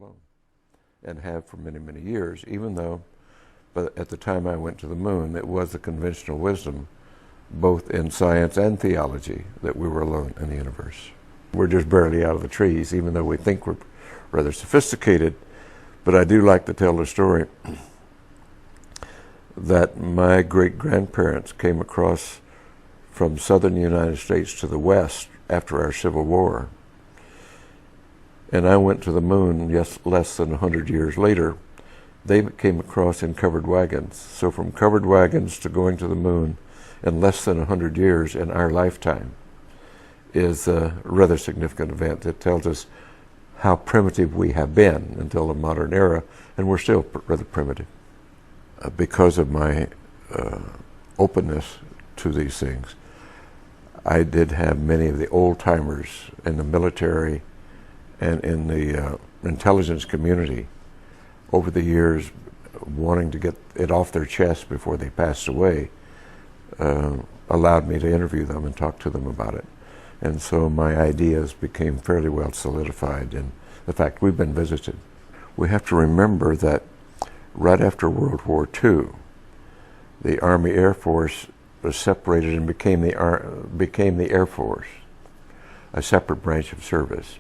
alone, and have for many, many years, even though, but at the time I went to the moon, it was the conventional wisdom, both in science and theology, that we were alone in the universe. We're just barely out of the trees, even though we think we're rather sophisticated. But I do like to tell the story that my great-grandparents came across from southern United States to the west after our Civil War. And I went to the moon less than 100 years later. They came across in covered wagons. So from covered wagons to going to the moon in less than 100 years in our lifetime is a rather significant event. It tells us how primitive we have been until the modern era, and we're still rather primitive. Because of my openness to these things, I did have many of the old-timers in the military and in the intelligence community over the years wanting to get it off their chest before they passed away, allowed me to interview them and talk to them about it. And so my ideas became fairly well solidified in the fact we've been visited. We have to remember that right after World War II, the Army Air Force was separated and became the Air Force, a separate branch of service.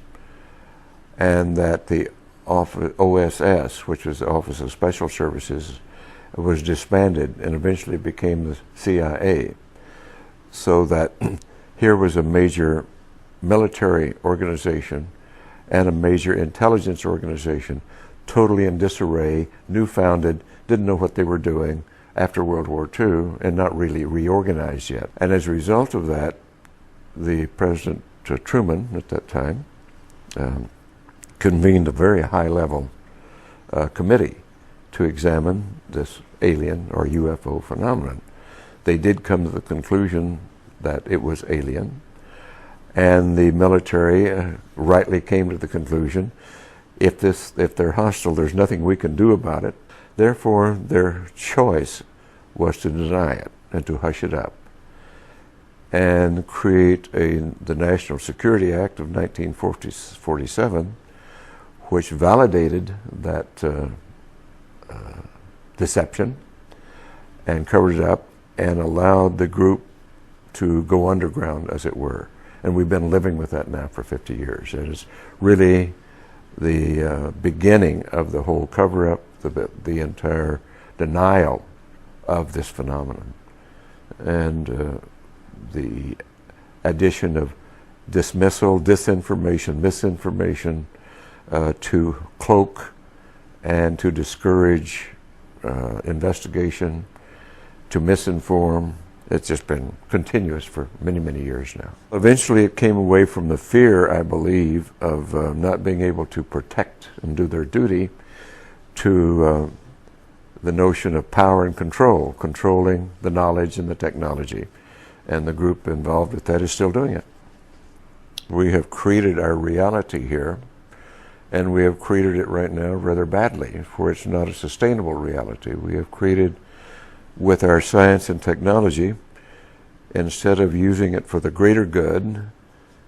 And that the OSS, which was the Office of Special Services, was disbanded and eventually became the CIA. So that here was a major military organization and a major intelligence organization totally in disarray, new-founded, didn't know what they were doing after World War II, and not really reorganized yet. And as a result of that, the President Truman at that time convened a very high-level committee to examine this alien or UFO phenomenon. They did come to the conclusion that it was alien, and the military rightly came to the conclusion, if they're hostile, there's nothing we can do about it. Therefore, their choice was to deny it and to hush it up and create the National Security Act of 1947, which validated that deception and covered it up and allowed the group to go underground, as it were. And we've been living with that now for 50 years. It is really the beginning of the whole cover-up, the entire denial of this phenomenon, and the addition of dismissal, disinformation, misinformation to cloak and to discourage investigation, to misinform. It's just been continuous for many, many years now. Eventually it came away from the fear, I believe, of not being able to protect and do their duty to the notion of power and control, controlling the knowledge and the technology. And the group involved with that is still doing it. We have created our reality here, and we have created it right now rather badly, for it's not a sustainable reality. We have created, with our science and technology, instead of using it for the greater good,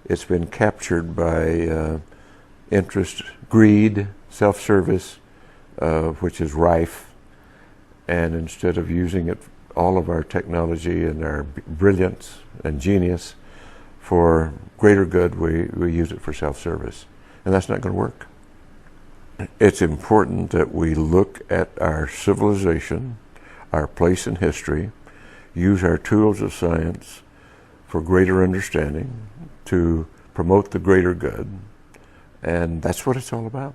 it's been captured by interest, greed, self-service, which is rife. And instead of using it, all of our technology and our brilliance and genius for greater good, we use it for self-service. And that's not going to work. It's important that we look at our civilization, our place in history, use our tools of science for greater understanding, to promote the greater good, and that's what it's all about.